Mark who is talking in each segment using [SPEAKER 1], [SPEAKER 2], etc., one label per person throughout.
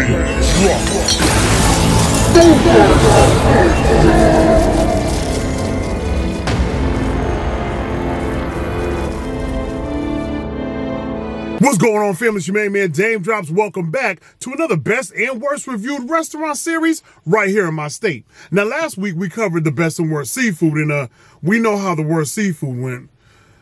[SPEAKER 1] What's going on, family? It's your main man, Dame Drops. Welcome back to another best and worst reviewed restaurant series right here in my state. Now, last week we covered the best and worst seafood, and we know how the worst seafood went.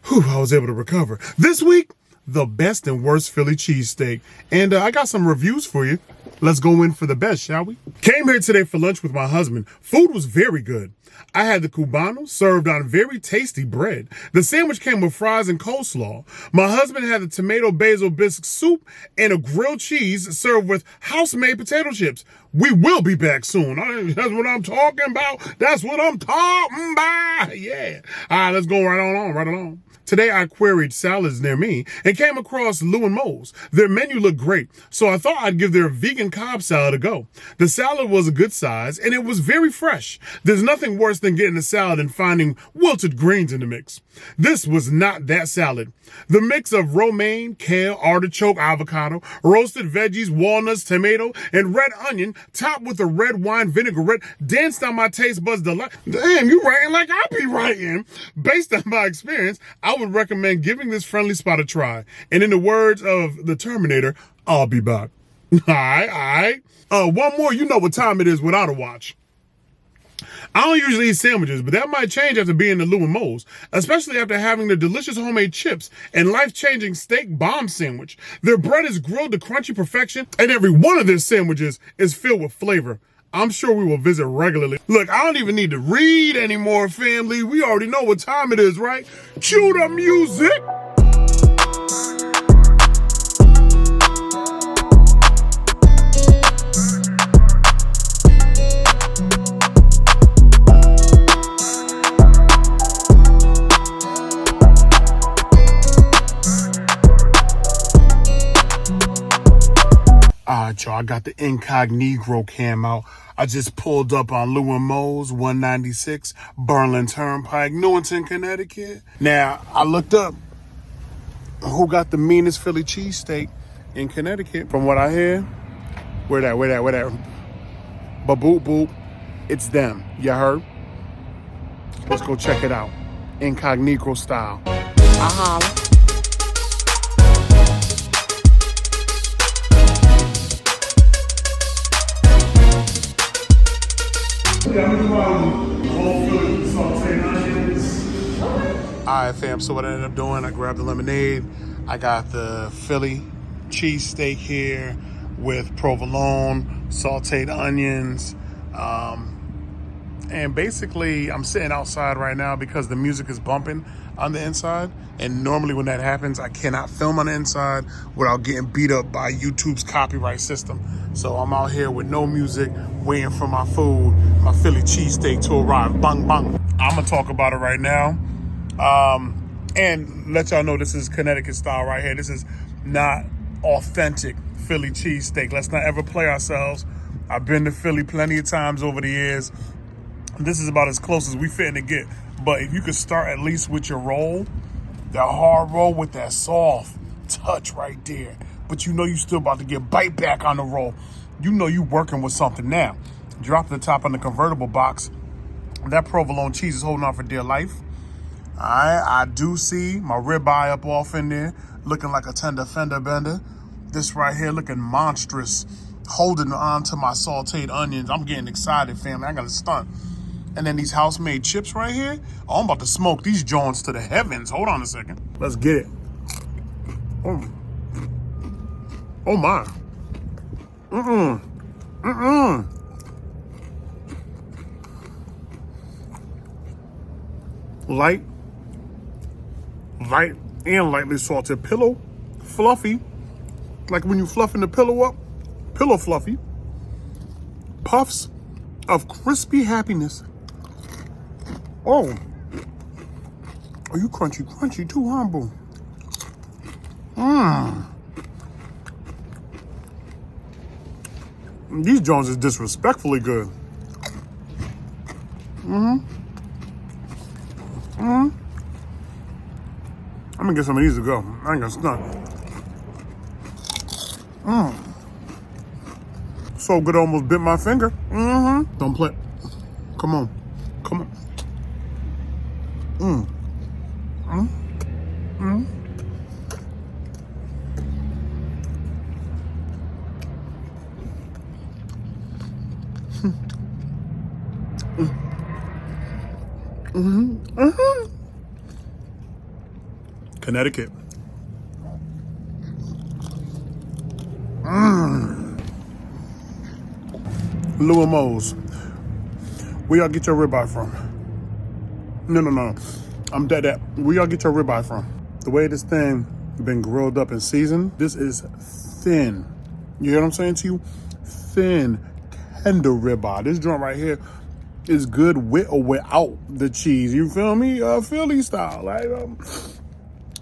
[SPEAKER 1] Whew, I was able to recover. This week, the best and worst Philly cheesesteak. And I got some reviews for you. Let's go in for the best, shall we? Came here today for lunch with my husband. Food was very good. I had the cubano served on very tasty bread. The sandwich came with fries and coleslaw. My husband had the tomato basil bisque soup and a grilled cheese served with house-made potato chips. We will be back soon. That's what I'm talking about. That's what I'm talking about. Yeah. All right, let's go right along. Today, I queried salads near me and came across Lou and Mo's. Their menu looked great, so I thought I'd give their vegan Cobb salad a go. The salad was a good size, and it was very fresh. There's nothing worse than getting a salad and finding wilted greens in the mix. This was not that salad. The mix of romaine, kale, artichoke, avocado, roasted veggies, walnuts, tomato, and red onion, topped with a red wine vinaigrette, danced on my taste buds delight. Damn, you writing like I be writing. Based on my experience, I would recommend giving this friendly spot a try. And in the words of the Terminator, I'll be back. All right. One more, you know what time it is without a watch. I don't usually eat sandwiches, but that might change after being the Lou and Mo's, especially after having the delicious homemade chips and life-changing steak bomb sandwich. Their bread is grilled to crunchy perfection, and every one of their sandwiches is filled with flavor. I'm sure we will visit regularly. Look, I don't even need to read anymore, family. We already know what time it is, right? Cue the music. Alright, y'all, I got the incognito cam out. I just pulled up on Lou and Mo's, 196 Berlin Turnpike, Newington, Connecticut. Now, I looked up who got the meanest Philly cheesesteak in Connecticut. From what I hear, where that? But boop, boop, it's them. You heard? Let's go check it out. Incognito style. Holla. Alright, fam, so what I ended up doing, I grabbed the lemonade. I got the Philly cheesesteak here with provolone, sauteed onions. And basically, I'm sitting outside right now because the music is bumping on the inside. And normally when that happens, I cannot film on the inside without getting beat up by YouTube's copyright system. So I'm out here with no music, waiting for my food, my Philly cheesesteak to arrive. Bang, bang. I'm going to talk about it right now. And let y'all know this is Connecticut style right here. This is not authentic Philly cheesesteak. Let's not ever play ourselves. I've been to Philly plenty of times over the years. This is about as close as we fitting to get. But if you could start at least with your roll, that hard roll with that soft touch right there. But you know you still about to get bite back on the roll. You know you working with something now. Drop the top on the convertible box. That provolone cheese is holding on for dear life. I do see my ribeye up off in there, looking like a tender fender bender. This right here looking monstrous, holding on to my sauteed onions. I'm getting excited, family. I got to stunt. And then these house-made chips right here. Oh, I'm about to smoke these joints to the heavens. Hold on a second. Let's get it. Oh my. Light and lightly salted. Pillow fluffy. Like when you fluffing the pillow up. Pillow fluffy. Puffs of crispy happiness. Oh, are you crunchy too, humble? These Jones is disrespectfully good. I'm gonna get some of these to go. I ain't gonna stunt. so good I almost bit my finger. Don't play. Come on. Come on. Connecticut. Lou and Mo's. Where y'all get your ribeye from? No. I'm dead at. Where y'all get your ribeye from? The way this thing been grilled up and seasoned, this is thin. You hear what I'm saying to you? Thin, tender ribeye. This joint right here is good with or without the cheese. You feel me? Philly style. Like,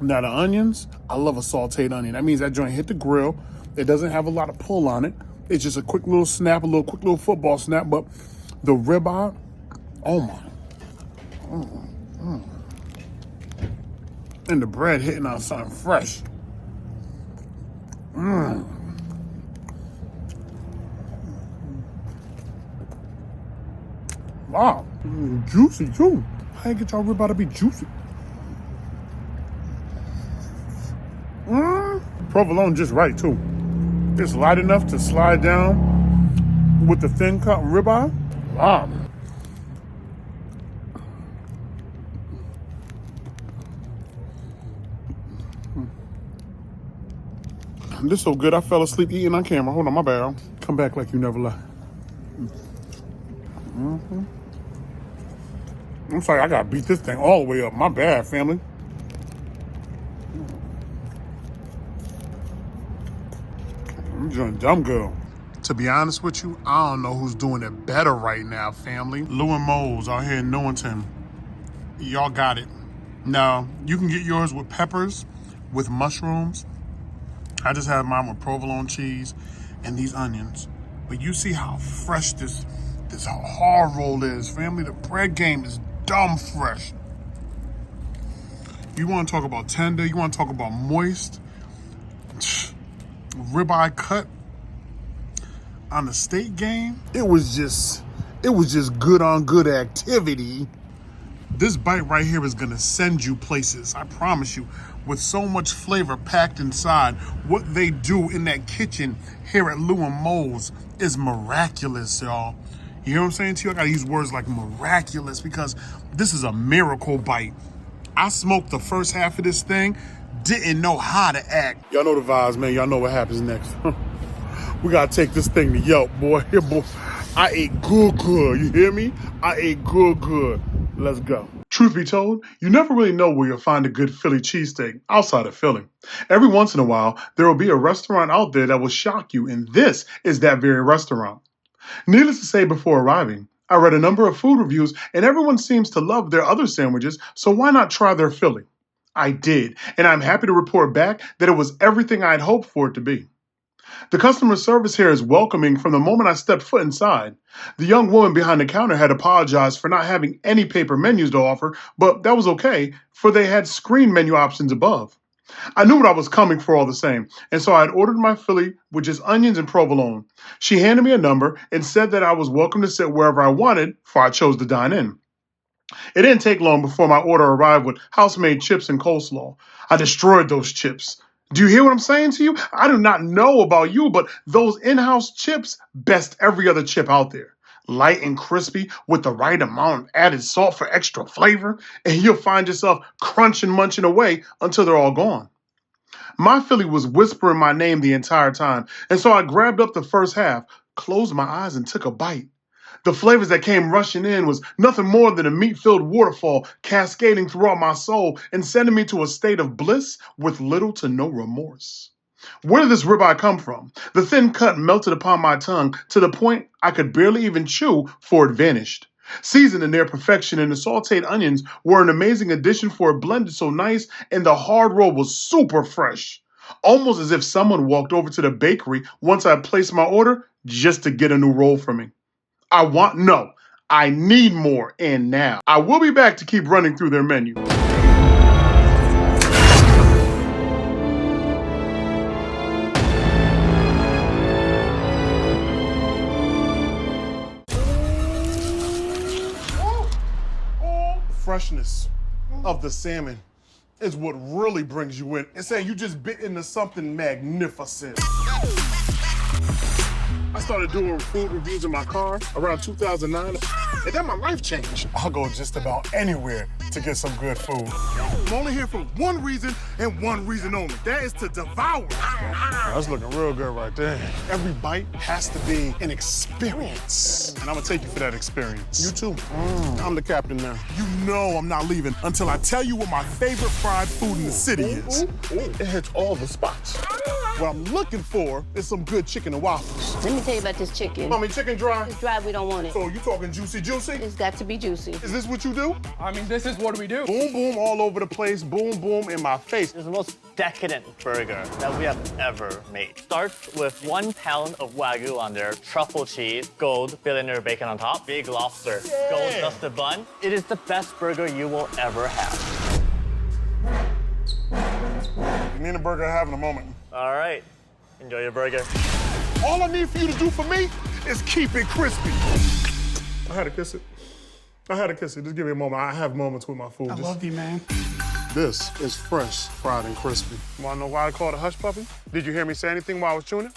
[SPEAKER 1] now the onions, I love a sauteed onion. That means that joint hit the grill. It doesn't have a lot of pull on it. It's just a quick little snap, quick little football snap. But the ribeye, oh my. And the bread hitting on something fresh. Wow. Juicy too. How you get y'all ribeye to be juicy? Provolone just right too. It's light enough to slide down with the thin cut ribeye. Wow. This so good I fell asleep eating on camera. Hold on, my bad. Come back like you never left. I'm sorry, I gotta beat this thing all the way up. My bad, family. I'm doing dumb girl. To be honest with you, I don't know who's doing it better right now, family. Lou and Mo's out here in Newington. Y'all got it. Now, you can get yours with peppers, with mushrooms. I just had mine with provolone cheese and these onions. But you see how fresh this hard roll is, family. The bread game is dumb fresh. You want to talk about tender? You want to talk about moist? Ribeye cut on the steak game? It was just good on good activity. This bite right here is gonna send you places, I promise you, with so much flavor packed inside. What they do in that kitchen here at Lou and Mo's is miraculous, y'all. You know what I'm saying to you? I gotta use words like miraculous because this is a miracle bite. I smoked the first half of this thing, didn't know how to act. Y'all know the vibes, man. Y'all know what happens next. We gotta take this thing to Yelp, boy. Here, boy. I ate good. You hear me? I ate good. Let's go. Truth be told, you never really know where you'll find a good Philly cheesesteak outside of Philly. Every once in a while, there will be a restaurant out there that will shock you, and this is that very restaurant. Needless to say, before arriving, I read a number of food reviews, and everyone seems to love their other sandwiches, so why not try their Philly? I did, and I'm happy to report back that it was everything I'd hoped for it to be. The customer service here is welcoming from the moment I stepped foot inside. The young woman behind the counter had apologized for not having any paper menus to offer, but that was okay, for they had screen menu options above. I knew what I was coming for all the same, and so I had ordered my Philly with just onions and provolone. She handed me a number and said that I was welcome to sit wherever I wanted, for I chose to dine in. It didn't take long before my order arrived with house-made chips and coleslaw. I destroyed those chips. Do you hear what I'm saying to you? I do not know about you, but those in-house chips best every other chip out there. Light and crispy with the right amount of added salt for extra flavor, and you'll find yourself crunching, munching away until they're all gone. My Philly was whispering my name the entire time, and so I grabbed up the first half, closed my eyes, and took a bite. The flavors that came rushing in was nothing more than a meat-filled waterfall cascading throughout my soul and sending me to a state of bliss with little to no remorse. Where did this ribeye come from? The thin cut melted upon my tongue to the point I could barely even chew, for it vanished. Seasoned in their perfection, and the sauteed onions were an amazing addition, for it blended so nice, and the hard roll was super fresh. Almost as if someone walked over to the bakery once I placed my order just to get a new roll for me. I need more, and now. I will be back to keep running through their menu. freshness of the salmon is what really brings you in. It's saying you just bit into something magnificent. I started doing food reviews in my car around 2009, and then my life changed. I'll go just about anywhere to get some good food. I'm only here for one reason and one reason only. That is to devour. That's looking real good right there. Every bite has to be an experience, and I'm gonna take you for that experience. You too. I'm the captain now. You know I'm not leaving until I tell you what my favorite fried food in the city is. It hits all the spots. What I'm looking for is some good chicken and waffles.
[SPEAKER 2] Let me tell you about this chicken.
[SPEAKER 1] Mommy, chicken dry?
[SPEAKER 2] It's dry, we don't want it.
[SPEAKER 1] So you talking juicy, juicy?
[SPEAKER 2] It's got to be juicy.
[SPEAKER 1] Is this what you do?
[SPEAKER 3] I mean, this is what we do.
[SPEAKER 1] Boom, boom all over the place, boom, boom in my face.
[SPEAKER 4] It's the most decadent burger that we have ever made. Starts with 1 pound of Wagyu on there, truffle cheese, gold, billionaire bacon on top, big lobster, gold dusted bun. It is the best burger you will ever have.
[SPEAKER 1] Me and the burger are having a moment.
[SPEAKER 4] All right, enjoy your burger.
[SPEAKER 1] All I need for you to do for me is keep it crispy. I had to kiss it. I had to kiss it. Just give me a moment. I have moments with my food.
[SPEAKER 3] I love you, man.
[SPEAKER 1] This is fresh, fried, and crispy. Wanna know why I call it a hush puppy? Did you hear me say anything while I was chewing it?